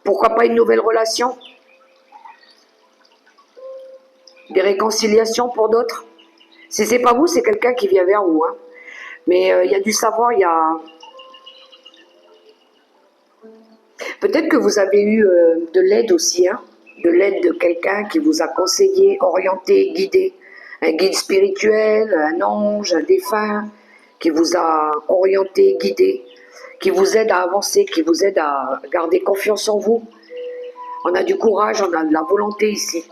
Pourquoi pas une nouvelle relation? Des réconciliations pour d'autres? Si c'est pas vous, c'est quelqu'un qui vient vers vous. Hein. Mais il y a du savoir, il y a... Peut-être que vous avez eu de l'aide aussi, hein, de l'aide de quelqu'un qui vous a conseillé, orienté, guidé. Un guide spirituel, un ange, un défunt, qui vous a orienté, guidé, qui vous aide à avancer, qui vous aide à garder confiance en vous. On a du courage, on a de la volonté ici.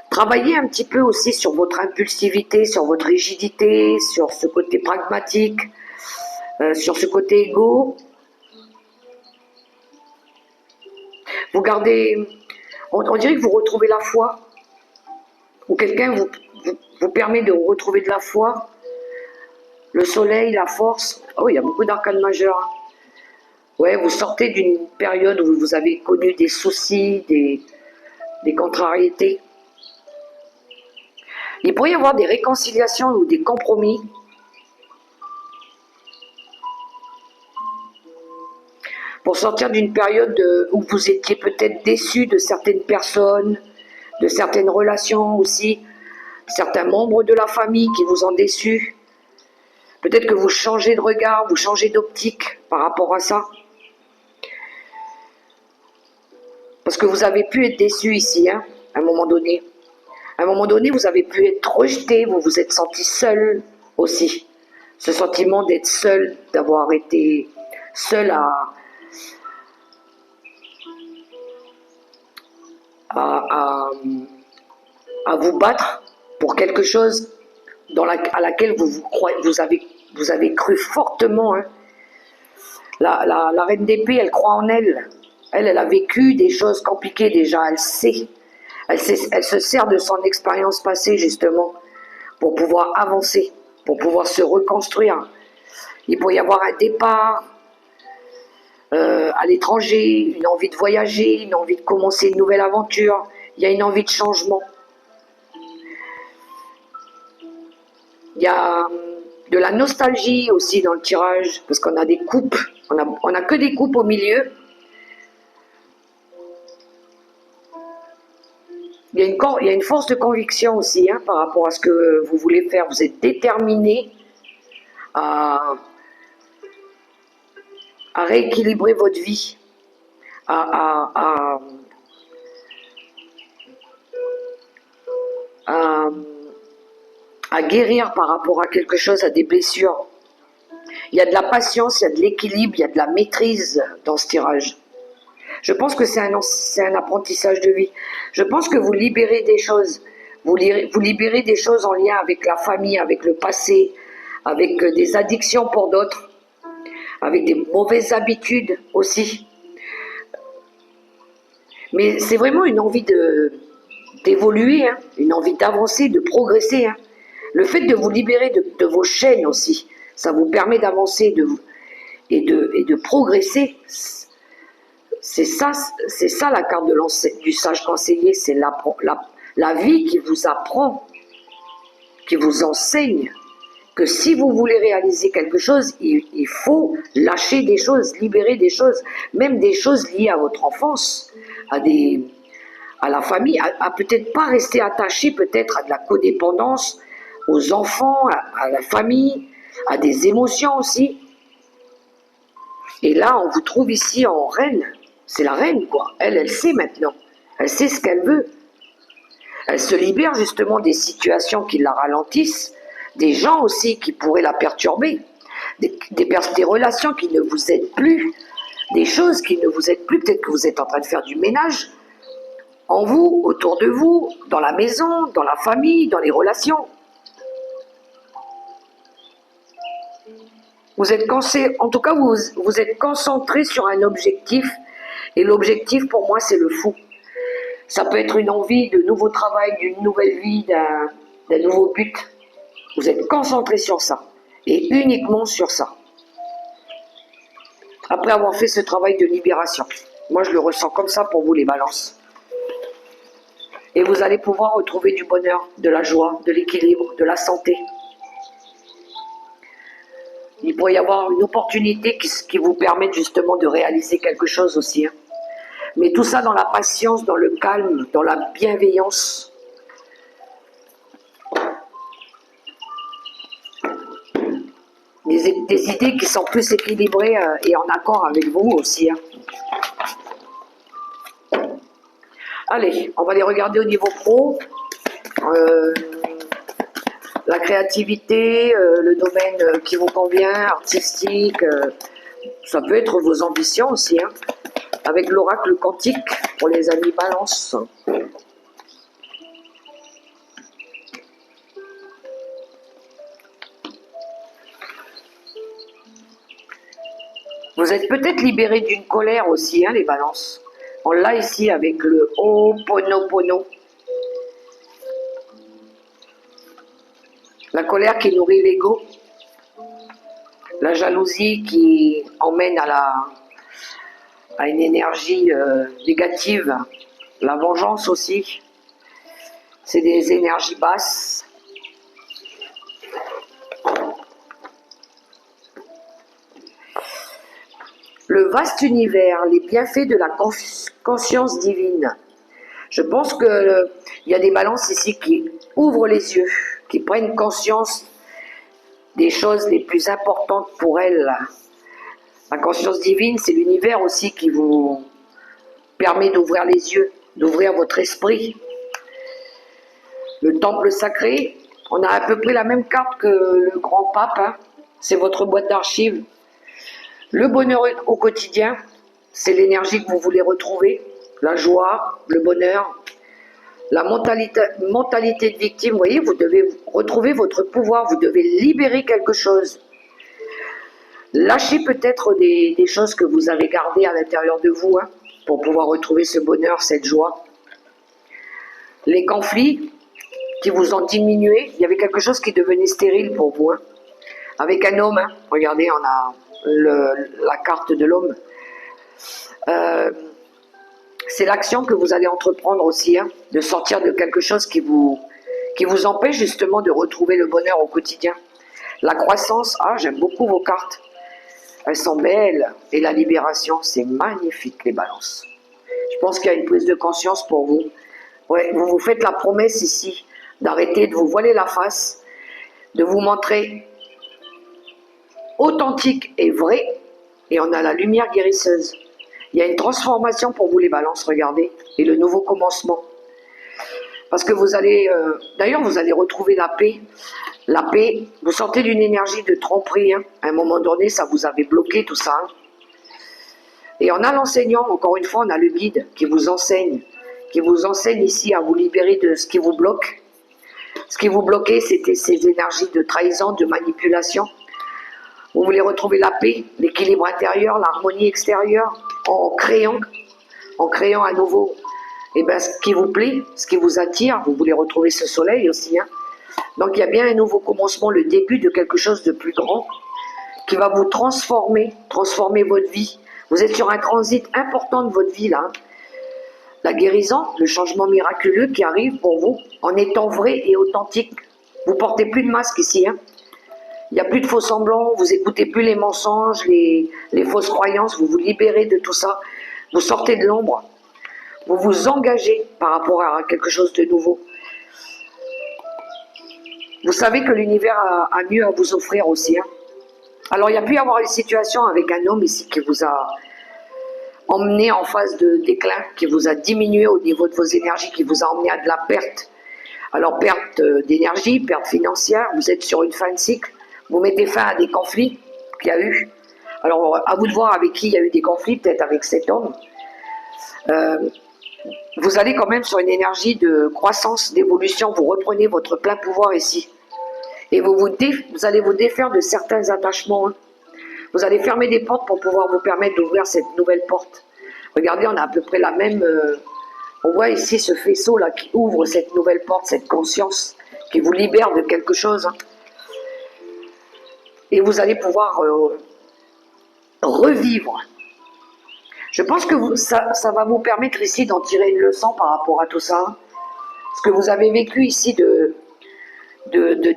Travaillez un petit peu aussi sur votre impulsivité, sur votre rigidité, sur ce côté pragmatique, sur ce côté égo. Vous gardez, on dirait que vous retrouvez la foi, ou quelqu'un vous permet de retrouver de la foi, le soleil, la force. Oh, il y a beaucoup d'arcanes majeurs. Ouais, vous sortez d'une période où vous avez connu des soucis, des contrariétés. Il pourrait y avoir des réconciliations ou des compromis. Pour sortir d'une période où vous étiez peut-être déçu de certaines personnes, de certaines relations aussi, certains membres de la famille qui vous ont déçu. Peut-être que vous changez de regard, vous changez d'optique par rapport à ça. Parce que vous avez pu être déçu ici, hein, à un moment donné. À un moment donné, vous avez pu être rejeté, vous vous êtes senti seul aussi. Ce sentiment d'être seul, d'avoir été seul à vous battre pour quelque chose à laquelle vous avez cru fortement. Hein. La reine d'épée, elle croit en elle. Elle a vécu des choses compliquées déjà, elle sait. Elle se sert de son expérience passée justement pour pouvoir avancer, pour pouvoir se reconstruire. Il peut y avoir un départ à l'étranger, une envie de voyager, une envie de commencer une nouvelle aventure. Il y a une envie de changement. Il y a de la nostalgie aussi dans le tirage, parce qu'on a des coupes, on a que des coupes au milieu. Il y a une force de conviction aussi hein, par rapport à ce que vous voulez faire. Vous êtes déterminé à rééquilibrer votre vie, à guérir par rapport à quelque chose, à des blessures. Il y a de la patience, il y a de l'équilibre, il y a de la maîtrise dans ce tirage. Je pense que c'est un apprentissage de vie. Je pense que vous libérez des choses. Vous libérez des choses en lien avec la famille, avec le passé, avec des addictions pour d'autres, avec des mauvaises habitudes aussi. Mais c'est vraiment une envie d'évoluer, hein, une envie d'avancer, de progresser. Hein. Le fait de vous libérer de vos chaînes aussi, ça vous permet d'avancer et de progresser. C'est ça la carte du sage conseiller, c'est la vie qui vous apprend, qui vous enseigne que si vous voulez réaliser quelque chose, il faut lâcher des choses, libérer des choses, même des choses liées à votre enfance, à la famille, à peut-être pas rester attaché peut-être à de la codépendance, aux enfants, à la famille, à des émotions aussi. Et là, on vous trouve ici en reine. C'est la reine, quoi. Elle sait maintenant. Elle sait ce qu'elle veut. Elle se libère justement des situations qui la ralentissent, des gens aussi qui pourraient la perturber, des relations qui ne vous aident plus, des choses qui ne vous aident plus. Peut-être que vous êtes en train de faire du ménage en vous, autour de vous, dans la maison, dans la famille, dans les relations. En tout cas, vous êtes concentré sur un objectif, et l'objectif pour moi c'est le fou. Ça peut être une envie de nouveau travail, d'une nouvelle vie, d'un nouveau but. Vous êtes concentré sur ça, et uniquement sur ça. Après avoir fait ce travail de libération. Moi je le ressens comme ça pour vous les balances. Et vous allez pouvoir retrouver du bonheur, de la joie, de l'équilibre, de la santé. Il pourrait y avoir une opportunité qui vous permette justement de réaliser quelque chose aussi. Hein. Mais tout ça dans la patience, dans le calme, dans la bienveillance. Des idées qui sont plus équilibrées et en accord avec vous aussi. Hein. Allez, on va les regarder au niveau pro. La créativité, le domaine qui vous convient, artistique, ça peut être vos ambitions aussi. Hein. Avec l'oracle quantique pour les amis balance. Vous êtes peut-être libéré d'une colère aussi, hein, les balances. On l'a ici avec le Ho'oponopono. La colère qui nourrit l'ego. La jalousie qui emmène à une énergie négative. La vengeance aussi. C'est des énergies basses. Le vaste univers, les bienfaits de la conscience divine. Je pense qu'il y a des balances ici qui ouvrent les yeux, qui prennent conscience des choses les plus importantes pour elles. La conscience divine, c'est l'univers aussi qui vous permet d'ouvrir les yeux, d'ouvrir votre esprit. Le temple sacré, on a à peu près la même carte que le grand pape, hein. C'est votre boîte d'archives. Le bonheur au quotidien, c'est l'énergie que vous voulez retrouver, la joie, le bonheur, la mentalité de victime. Vous voyez, vous devez retrouver votre pouvoir, vous devez libérer quelque chose. Lâchez peut-être des choses que vous avez gardées à l'intérieur de vous, hein, pour pouvoir retrouver ce bonheur, cette joie. Les conflits qui vous ont diminué, il y avait quelque chose qui devenait stérile pour vous. Hein. Avec un homme, hein, regardez, on a la carte de l'homme. C'est l'action que vous allez entreprendre aussi, hein, de sortir de quelque chose qui vous empêche justement de retrouver le bonheur au quotidien. La croissance, ah, j'aime beaucoup vos cartes. Elles sont belles. Et la libération, c'est magnifique, les balances. Je pense qu'il y a une prise de conscience pour vous. Ouais, vous vous faites la promesse ici d'arrêter de vous voiler la face, de vous montrer authentique et vrai, et on a la lumière guérisseuse. Il y a une transformation pour vous les balances, regardez, et le nouveau commencement. Parce que vous allez, d'ailleurs vous allez retrouver la paix. La paix, vous sortez d'une énergie de tromperie, hein. À un moment donné, ça vous avait bloqué tout ça. Hein. Et on a l'enseignant, encore une fois, on a le guide qui vous enseigne ici à vous libérer de ce qui vous bloque. Ce qui vous bloquait, c'était ces énergies de trahison, de manipulation. Vous voulez retrouver la paix, l'équilibre intérieur, l'harmonie extérieure, en créant à nouveau ce qui vous plaît, ce qui vous attire. Vous voulez retrouver ce soleil aussi. Hein. Donc il y a bien un nouveau commencement, le début de quelque chose de plus grand qui va vous transformer votre vie. Vous êtes sur un transit important de votre vie là. Hein. La guérison, le changement miraculeux qui arrive pour vous en étant vrai et authentique. Vous portez plus de masque ici. Hein. Il n'y a plus de faux semblants, vous écoutez plus les mensonges, les fausses croyances, vous vous libérez de tout ça. Vous sortez de l'ombre. Vous vous engagez par rapport à quelque chose de nouveau. Vous savez que l'univers a mieux à vous offrir aussi. Hein. Alors il y a pu y avoir une situation avec un homme ici qui vous a emmené en phase de déclin, qui vous a diminué au niveau de vos énergies, qui vous a emmené à de la perte. Alors perte d'énergie, perte financière, vous êtes sur une fin de cycle. Vous mettez fin à des conflits qu'il y a eu. Alors, à vous de voir avec qui il y a eu des conflits, peut-être avec cet homme. Vous allez quand même sur une énergie de croissance, d'évolution. Vous reprenez votre plein pouvoir ici. Et vous allez vous défaire de certains attachements. Hein. Vous allez fermer des portes pour pouvoir vous permettre d'ouvrir cette nouvelle porte. Regardez, on a à peu près la même... on voit ici ce faisceau-là qui ouvre cette nouvelle porte, cette conscience, qui vous libère de quelque chose. Hein. Et vous allez pouvoir revivre. Je pense que ça va vous permettre ici d'en tirer une leçon par rapport à tout ça. Ce que vous avez vécu ici de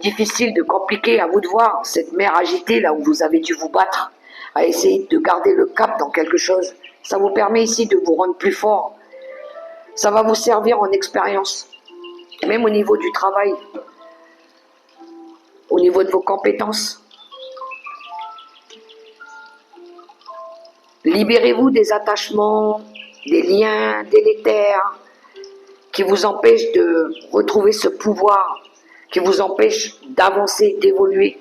difficile, de compliqué, à vous de voir cette mer agitée là où vous avez dû vous battre, à essayer de garder le cap dans quelque chose Ça vous permet ici de vous rendre plus fort. Ça va vous servir en expérience, même au niveau du travail, au niveau de vos compétences. Libérez-vous des attachements, des liens délétères qui vous empêchent de retrouver ce pouvoir, qui vous empêchent d'avancer, d'évoluer.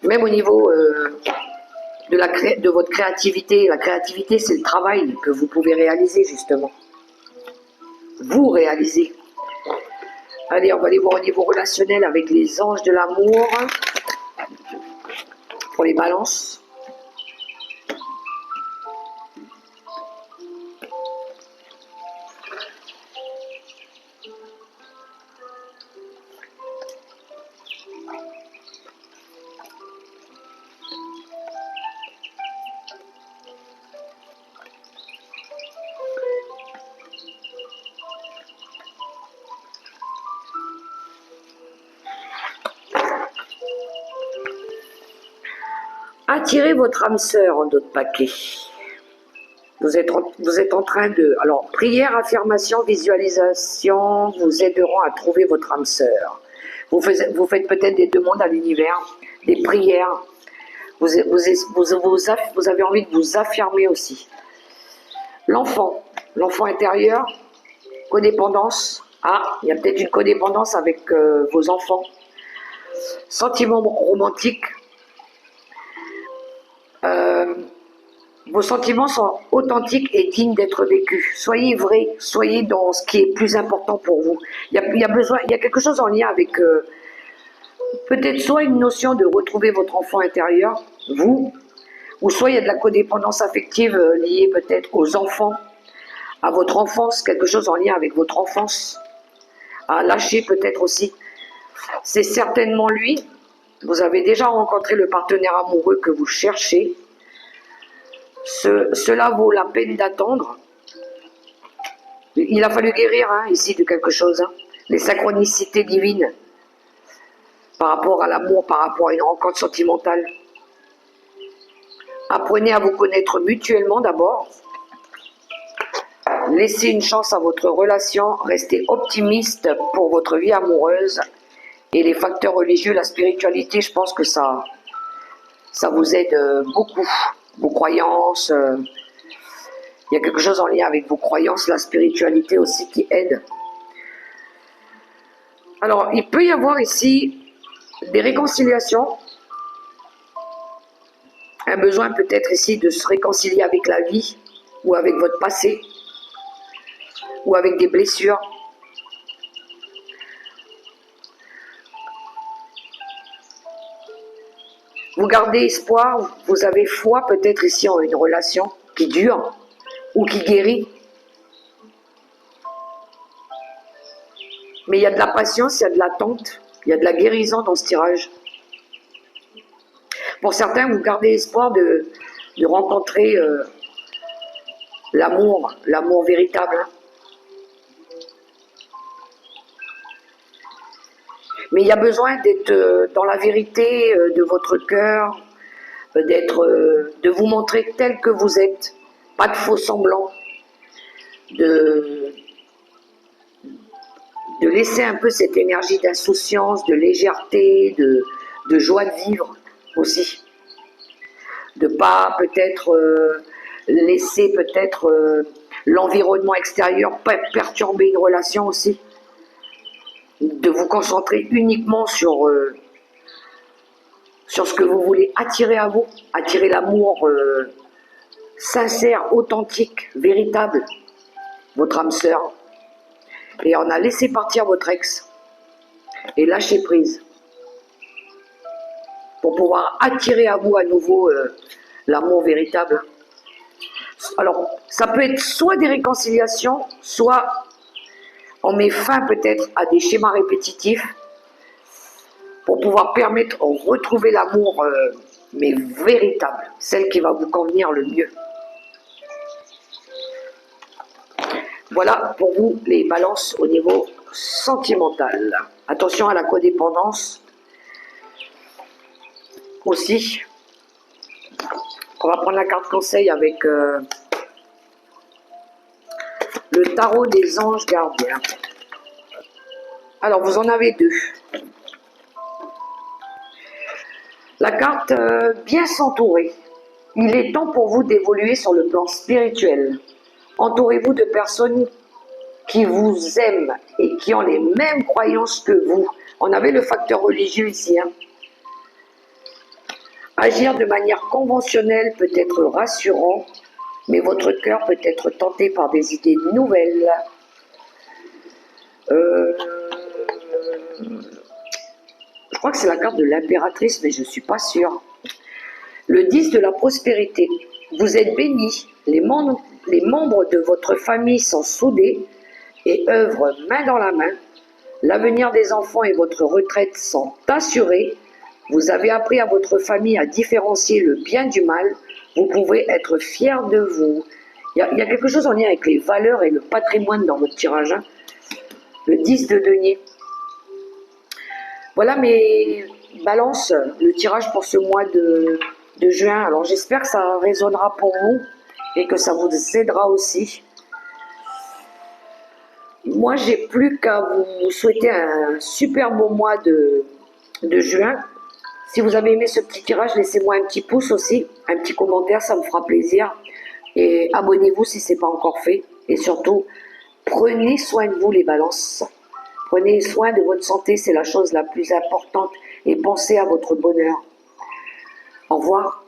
Même au niveau de votre créativité. La créativité, c'est le travail que vous pouvez réaliser, justement. Vous réalisez. Allez, on va aller voir au niveau relationnel avec les anges de l'amour pour les balances. Attirez votre âme sœur en d'autres paquets. Vous êtes en train de... Alors, prière, affirmation, visualisation vous aideront à trouver votre âme sœur. Vous faites peut-être des demandes à l'univers, des prières. Vous avez envie de vous affirmer aussi. L'enfant intérieur, codépendance. Ah, il y a peut-être une codépendance avec vos enfants. Sentiments romantiques. Vos sentiments sont authentiques et dignes d'être vécus. Soyez vrai, soyez dans ce qui est plus important pour vous. Il y a quelque chose en lien avec peut-être soit une notion de retrouver votre enfant intérieur, vous, ou soit il y a de la codépendance affective liée peut-être aux enfants, à votre enfance, quelque chose en lien avec votre enfance, à lâcher peut-être aussi. C'est certainement lui. Vous avez déjà rencontré le partenaire amoureux que vous cherchez. Cela vaut la peine d'attendre. Il a fallu guérir ici de quelque chose. Les synchronicités divines par rapport à l'amour, par rapport à une rencontre sentimentale. Apprenez à vous connaître mutuellement d'abord. Laissez une chance à votre relation. Restez optimiste pour votre vie amoureuse. Et les facteurs religieux, la spiritualité, je pense que ça vous aide beaucoup. Vos croyances, il y a quelque chose en lien avec vos croyances, la spiritualité aussi qui aide. Alors, il peut y avoir ici des réconciliations, un besoin peut-être ici de se réconcilier avec la vie, ou avec votre passé, ou avec des blessures. Vous gardez espoir, vous avez foi peut-être ici en une relation qui dure ou qui guérit. Mais il y a de la patience, il y a de l'attente, il y a de la guérison dans ce tirage. Pour certains, vous gardez espoir de rencontrer l'amour véritable. Mais il y a besoin d'être dans la vérité de votre cœur, de vous montrer tel que vous êtes, pas de faux semblants, de laisser un peu cette énergie d'insouciance, de légèreté, de joie de vivre aussi. De pas peut-être laisser peut-être l'environnement extérieur perturber une relation aussi. De vous concentrer uniquement sur ce que vous voulez attirer à vous, attirer l'amour sincère, authentique, véritable, votre âme sœur. Et on a laissé partir votre ex et lâcher prise pour pouvoir attirer à vous à nouveau l'amour véritable. Alors, ça peut être soit des réconciliations, soit on met fin peut-être à des schémas répétitifs pour pouvoir permettre de retrouver l'amour, mais véritable, celle qui va vous convenir le mieux. Voilà pour vous les balances au niveau sentimental. Attention à la codépendance aussi. On va prendre la carte conseil avec le tarot des anges gardiens. Alors, vous en avez deux. La carte bien s'entourer. Il est temps pour vous d'évoluer sur le plan spirituel. Entourez-vous de personnes qui vous aiment et qui ont les mêmes croyances que vous. On avait le facteur religieux ici. Hein. Agir de manière conventionnelle peut être rassurant, mais votre cœur peut être tenté par des idées nouvelles. Je crois que c'est la carte de l'impératrice, mais je ne suis pas sûre. Le 10 de la prospérité. Vous êtes bénis. Les membres de votre famille sont soudés et œuvrent main dans la main. L'avenir des enfants et votre retraite sont assurés. Vous avez appris à votre famille à différencier le bien du mal. Vous pouvez être fiers de vous. Il y a quelque chose en lien avec les valeurs et le patrimoine dans votre tirage. Hein. Le 10 de denier. Voilà mes balances, le tirage pour ce mois de juin. Alors j'espère que ça résonnera pour vous et que ça vous aidera aussi. Moi, j'ai plus qu'à vous souhaiter un super beau mois de juin. Si vous avez aimé ce petit tirage, laissez-moi un petit pouce aussi, un petit commentaire, ça me fera plaisir. Et abonnez-vous si ce n'est pas encore fait. Et surtout, prenez soin de vous les balances. Prenez soin de votre santé, c'est la chose la plus importante. Et pensez à votre bonheur. Au revoir.